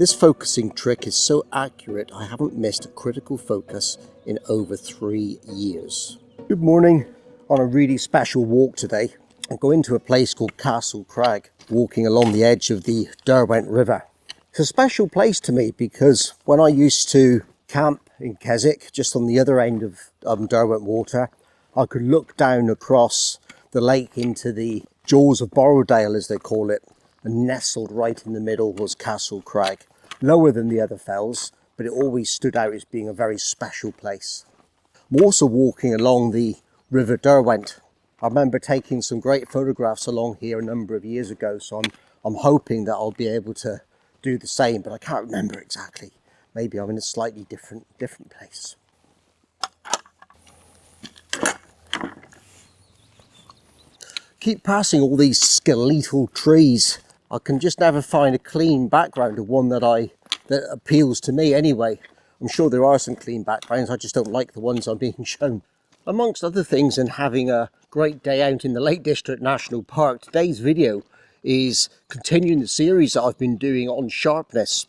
This focusing trick is so accurate I haven't missed a critical focus in over 3 years. Good morning. On a really special walk today. I'm going to a place called Crag, walking along the edge of the Derwent River. It's a special place to me because when I used to camp in Keswick, just on the other end of Derwent Water, I could look down across the lake into the jaws of Borrowdale, as they call it, and nestled right in the middle was Castle Crag. Lower than the other fells, but it always stood out as being a very special place. I'm also walking along the River Derwent. I remember taking some great photographs along here a number of years ago, so I'm hoping that I'll be able to do the same, but I can't remember exactly. Maybe I'm in a slightly different place. Keep passing all these skeletal trees. I can just never find a clean background of one that appeals to me anyway. I'm sure there are some clean backgrounds, I just don't like the ones I'm being shown. Amongst other things, and having a great day out in the Lake District National Park, today's video is continuing the series that I've been doing on sharpness.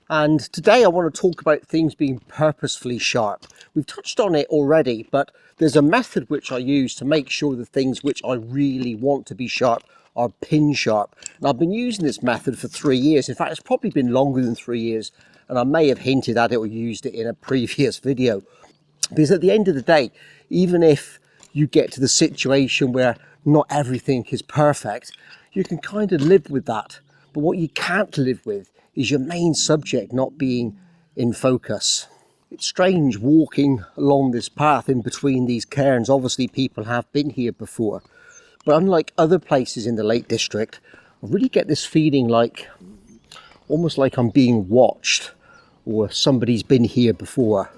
And today I want to talk about things being purposefully sharp. We've touched on it already, but there's a method which I use to make sure the things which I really want to be sharp are pin sharp. And I've been using this method for 3 years. In fact, it's probably been longer than 3 years, and I may have hinted at it or used it in a previous video. Because at the end of the day, even if you get to the situation where not everything is perfect, you can kind of live with that. But what you can't live with is your main subject not being in focus. It's strange walking along this path in between these cairns. Obviously people have been here before, but unlike other places in the Lake District, I really get this feeling like, almost like I'm being watched, or somebody's been here before.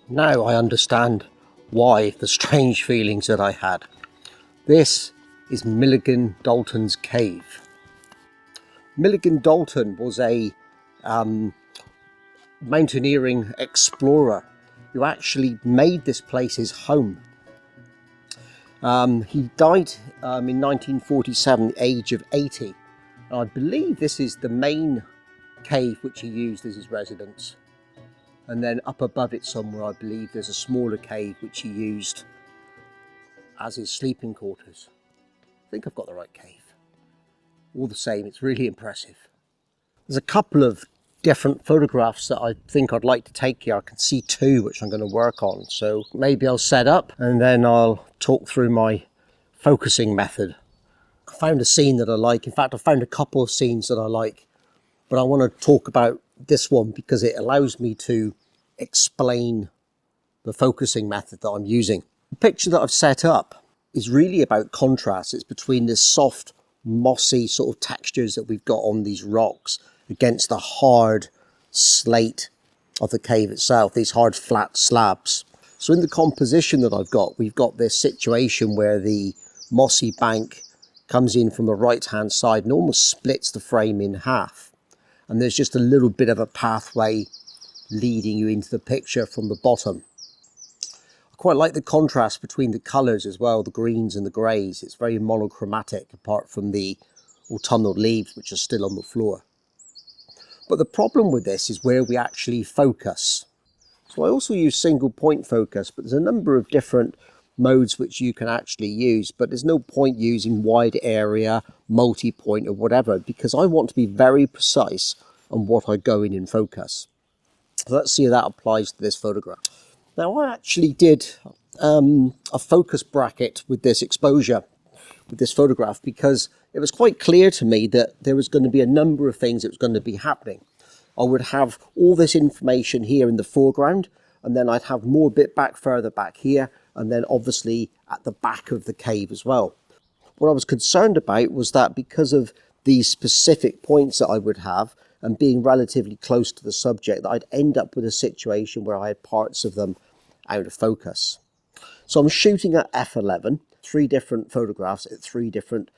Now I understand why the strange feelings that I had. This is Milligan Dalton's cave. Milligan Dalton was a mountaineering explorer who actually made this place his home. He died in 1947 at the age of 80. And I believe this is the main cave which he used as his residence. And then up above it somewhere, I believe there's a smaller cave which he used as his sleeping quarters. I think I've got the right cave. All the same, it's really impressive. There's a couple of different photographs that I think I'd like to take here. I can see 2 which I'm going to work on. So maybe I'll set up and then I'll talk through my focusing method. I found a scene that I like. In fact, I found a couple of scenes that I like. But I want to talk about this one because it allows me to explain the focusing method that I'm using. The picture that I've set up is really about contrast. It's between this soft, mossy sort of textures that we've got on these rocks against the hard slate of the cave itself, these hard flat slabs. So in the composition that I've got, we've got this situation where the mossy bank comes in from the right hand side and almost splits the frame in half. And there's just a little bit of a pathway leading you into the picture from the bottom. I quite like the contrast between the colours as well, the greens and the greys. It's very monochromatic apart from the autumnal leaves which are still on the floor. But the problem with this is where we actually focus. So I also use single point focus, but there's a number of different modes which you can actually use, but there's no point using wide area, multi-point or whatever, because I want to be very precise on what I go in focus. So let's see how that applies to this photograph. Now I actually did a focus bracket with this exposure, with this photograph, because it was quite clear to me that there was going to be a number of things that was going to be happening. I would have all this information here in the foreground, and then I'd have more bit further back here, and then obviously at the back of the cave as well. What I was concerned about was that because of these specific points that I would have, and being relatively close to the subject, that I'd end up with a situation where I had parts of them out of focus. So I'm shooting at f11, 3 different photographs at 3 different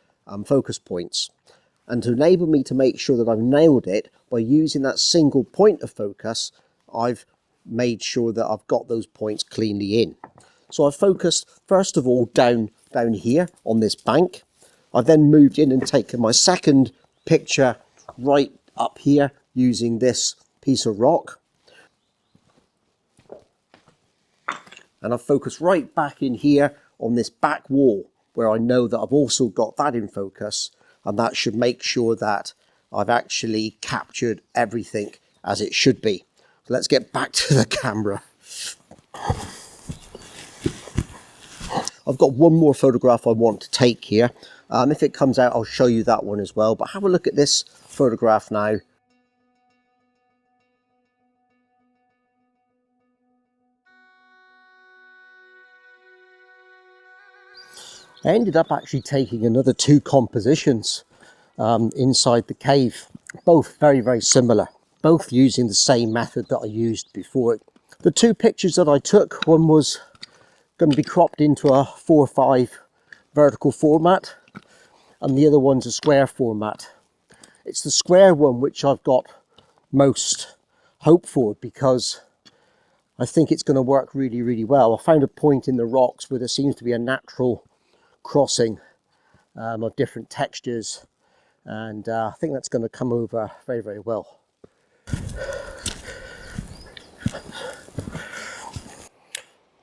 focus points. And to enable me to make sure that I've nailed it, by using that single point of focus, I've made sure that I've got those points cleanly in. So I've focused first of all down here on this bank. I've then moved in and taken my second picture right up here using this piece of rock. And I've focused right back in here on this back wall where I know that I've also got that in focus, and that should make sure that I've actually captured everything as it should be. So let's get back to the camera. I've got one more photograph I want to take here. If it comes out, I'll show you that one as well. But have a look at this photograph now. I ended up actually taking another 2 compositions inside the cave, both very, very similar, both using the same method that I used before. The 2 pictures that I took, one was going to be cropped into a 4:5 vertical format, and the other one's a square format. It's the square one which I've got most hope for, because I think it's going to work really, really well. I found a point in the rocks where there seems to be a natural crossing of different textures, and I think that's going to come over very, very well.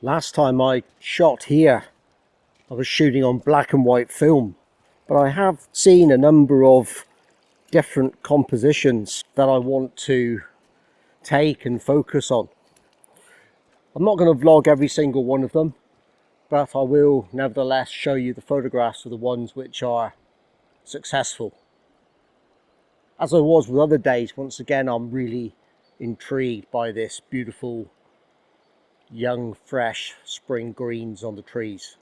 Last time I shot here, I was shooting on black and white film, but I have seen a number of different compositions that I want to take and focus on. I'm not going to vlog every single one of them, but I will nevertheless show you the photographs of the ones which are successful. As I was with other days, once again I'm really intrigued by this beautiful young fresh spring greens on the trees.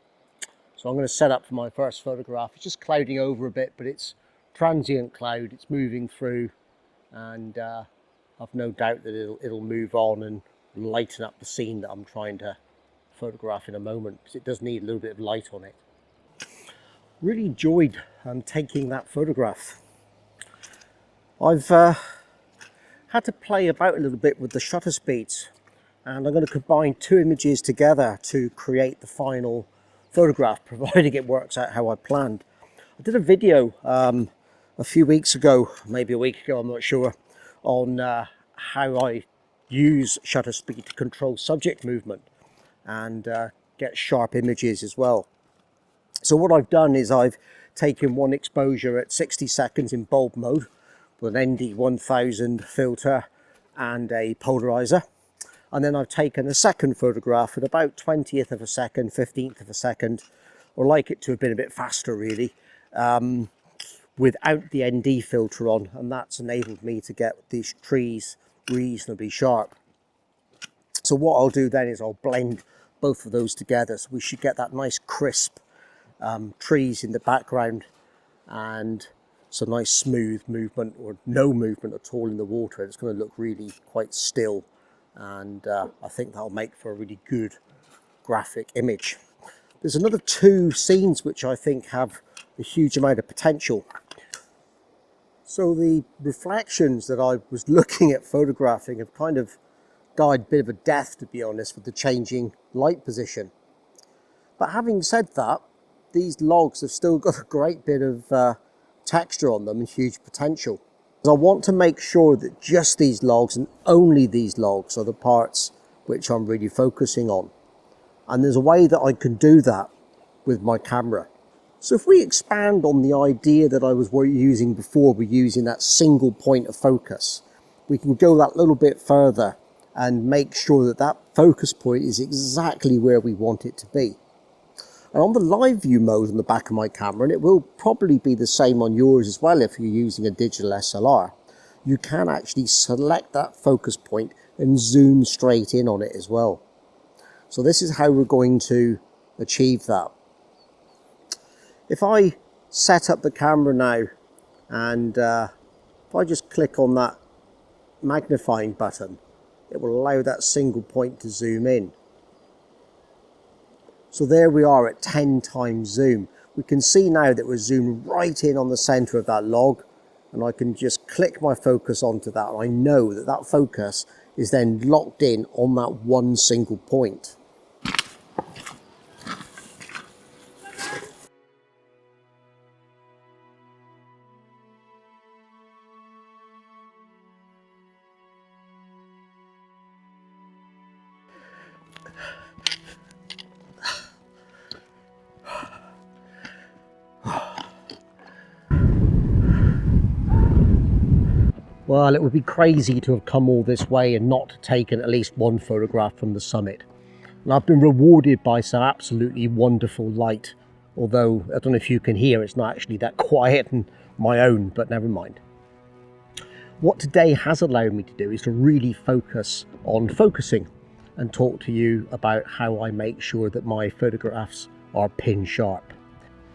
So I'm going to set up for my first photograph. It's just clouding over a bit, but it's transient cloud, it's moving through, and I've no doubt that it'll move on and lighten up the scene that I'm trying to photograph in a moment, because it does need a little bit of light on it. Really enjoyed taking that photograph. I've had to play about a little bit with the shutter speeds, and I'm going to combine 2 images together to create the final photograph, providing it works out how I planned. I did a video a few weeks ago, maybe a week ago, I'm not sure, on how I use shutter speed to control subject movement and get sharp images as well. So what I've done is I've taken one exposure at 60 seconds in bulb mode with an ND1000 filter and a polarizer, and then I've taken a second photograph at about 20th of a second, 15th of a second, or like it to have been a bit faster really, without the ND filter on, and that's enabled me to get these trees reasonably sharp. So what I'll do then is I'll blend both of those together, so we should get that nice crisp trees in the background and some nice smooth movement, or no movement at all in the water. It's going to look really quite still, and I think that'll make for a really good graphic image. There's another 2 scenes which I think have a huge amount of potential. So the reflections that I was looking at photographing have kind of died a bit of a death, to be honest, with the changing light position. But having said that, these logs have still got a great bit of texture on them and huge potential. I want to make sure that just these logs and only these logs are the parts which I'm really focusing on. And there's a way that I can do that with my camera. So if we expand on the idea that I was using before, we're using that single point of focus, we can go that little bit further and make sure that that focus point is exactly where we want it to be. And on the live view mode on the back of my camera, and it will probably be the same on yours as well if you're using a digital SLR, you can actually select that focus point and zoom straight in on it as well. So this is how we're going to achieve that. If I set up the camera now, and if I just click on that magnifying button, it will allow that single point to zoom in. So there we are at 10 times zoom. We can see now that we're zoomed right in on the center of that log, and I can just click my focus onto that, and I know that that focus is then locked in on that one single point. Well, it would be crazy to have come all this way and not taken at least one photograph from the summit. And I've been rewarded by some absolutely wonderful light, although I don't know if you can hear, it's not actually that quiet and my own, but never mind. What today has allowed me to do is to really focus on focusing and talk to you about how I make sure that my photographs are pin sharp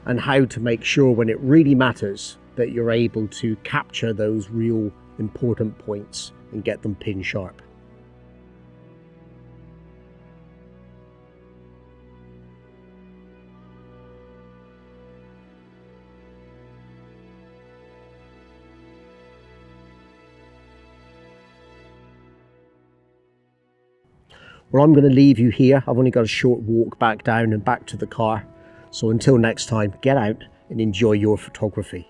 and how to make sure when it really matters that you're able to capture those real important points and get them pin sharp. Well, I'm going to leave you here. I've only got a short walk back down and back to the car. So until next time, get out and enjoy your photography.